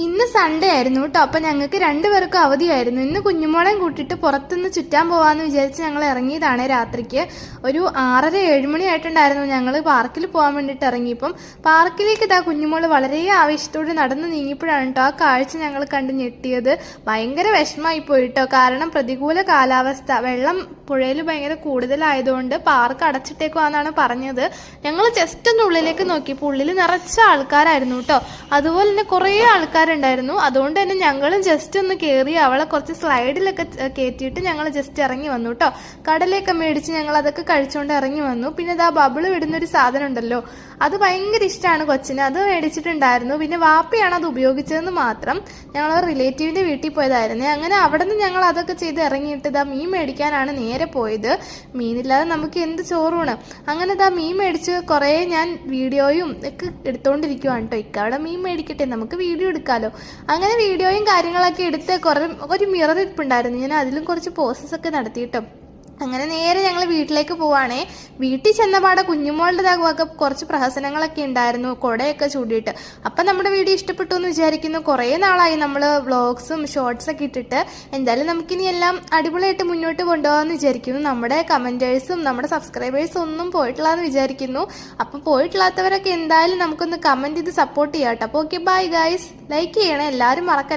ഇന്ന് സൺഡേ ആയിരുന്നു കേട്ടോ. അപ്പം ഞങ്ങൾക്ക് രണ്ടുപേർക്കും അവധിയായിരുന്നു. ഇന്ന് കുഞ്ഞുമോളെയും കൂട്ടിയിട്ട് പുറത്തുനിന്ന് ചുറ്റാൻ പോവാന്ന് വിചാരിച്ച് ഞങ്ങൾ ഇറങ്ങിയതാണ്. രാത്രിക്ക് ഒരു 6:30-7 മണി ആയിട്ടുണ്ടായിരുന്നു. ഞങ്ങൾ പാർക്കിൽ പോകാൻ വേണ്ടിയിട്ട് ഇറങ്ങിയപ്പം പാർക്കിലേക്ക് ഇതാ കുഞ്ഞുമോള് വളരെ ആവേശത്തോടെ നടന്നു നീങ്ങിയപ്പോഴാണ് കേട്ടോ ആ കാഴ്ച ഞങ്ങൾ കണ്ട് ഞെട്ടിയത്. ഭയങ്കര വിഷമമായി പോയിട്ടോ. കാരണം പ്രതികൂല കാലാവസ്ഥ, വെള്ളം പുഴയിൽ ഭയങ്കര കൂടുതലായതുകൊണ്ട് പാർക്ക് അടച്ചിട്ടേക്കുവാന്നാണ് പറഞ്ഞത്. ഞങ്ങൾ ജസ്റ്റ് ഒന്ന് ഉള്ളിലേക്ക് നോക്കിയപ്പോൾ ഉള്ളിൽ നിറച്ച ആൾക്കാരായിരുന്നു കേട്ടോ. അതുപോലെ തന്നെ കുറേ ആൾക്കാരുണ്ടായിരുന്നു. അതുകൊണ്ട് തന്നെ ഞങ്ങളും ജസ്റ്റ് ഒന്ന് കയറി അവളെ കുറച്ച് സ്ലൈഡിലൊക്കെ കയറ്റിയിട്ട് ഞങ്ങൾ ജസ്റ്റ് ഇറങ്ങി വന്നു കേട്ടോ. കടലയൊക്കെ മേടിച്ച് ഞങ്ങൾ അതൊക്കെ കഴിച്ചുകൊണ്ട് ഇറങ്ങി വന്നു. പിന്നെ ഇതാ ബബിള് വിടുന്നൊരു സാധനം ഉണ്ടല്ലോ, അത് ഭയങ്കര ഇഷ്ടമാണ് കൊച്ചിന്. അത് മേടിച്ചിട്ടുണ്ടായിരുന്നു. പിന്നെ വാപ്പയാണ് അത് ഉപയോഗിച്ചതെന്ന് മാത്രം. ഞങ്ങൾ റിലേറ്റീവിന്റെ വീട്ടിൽ പോയതായിരുന്നു. അങ്ങനെ അവിടെ നിന്ന് ഞങ്ങൾ അതൊക്കെ ചെയ്ത് ഇറങ്ങിയിട്ട് ഇതാ മീൻ മേടിക്കാനാണ് നേരെ പോയത്. മീനില്ലാതെ നമുക്ക് എന്ത് ചോറൂണ്. അങ്ങനെ ഇതാ മീൻ മേടിച്ച് കുറേ ഞാൻ വീഡിയോയും ഒക്കെ എടുത്തോണ്ടിരിക്കുവാണ് കേട്ടോ. അവിടെ മീൻ മേടിക്കട്ടെ, നമുക്ക് വീഡിയോ എടുക്കാമല്ലോ. അങ്ങനെ വീഡിയോയും കാര്യങ്ങളൊക്കെ എടുത്ത് ഒരു മിറർ ഇരിപ്പുണ്ടായിരുന്നു. ഞാൻ അതിലും കുറച്ച് പോസസ് ഒക്കെ നടത്തിയിട്ടോ. അങ്ങനെ നേരെ ഞങ്ങൾ വീട്ടിലേക്ക് പോവാണേ. വീട്ടിൽ ചെന്നപാടെ കുഞ്ഞുമോളുടെ വക കുറച്ച് പ്രഹസനങ്ങളൊക്കെ ഉണ്ടായിരുന്നു, കുടയൊക്കെ ചൂടിയിട്ട്. അപ്പം നമ്മുടെ വീഡിയോ ഇഷ്ടപ്പെട്ടു എന്ന് വിചാരിക്കുന്നു. കുറേ നാളായി നമ്മൾ വ്ളോഗ്സും ഷോർട്സൊക്കെ ഇട്ടിട്ട്. എന്തായാലും നമുക്കിനി എല്ലാം അടിപൊളിയായിട്ട് മുന്നോട്ട് കൊണ്ടുപോകാമെന്ന് വിചാരിക്കുന്നു. നമ്മുടെ കമൻറ്റേഴ്സും നമ്മുടെ സബ്സ്ക്രൈബേഴ്സും ഒന്നും പോയിട്ടില്ലാന്ന് വിചാരിക്കുന്നു. അപ്പം പോയിട്ടില്ലാത്തവരൊക്കെ എന്തായാലും നമുക്കൊന്ന് കമൻറ്റ് ചെയ്ത് സപ്പോർട്ട് ചെയ്യാം കേട്ടോ. അപ്പോൾ ഓക്കെ, ബൈ ഗൈസ്. ലൈക്ക് ചെയ്യണേ എല്ലാവരും, മറക്കല്ല.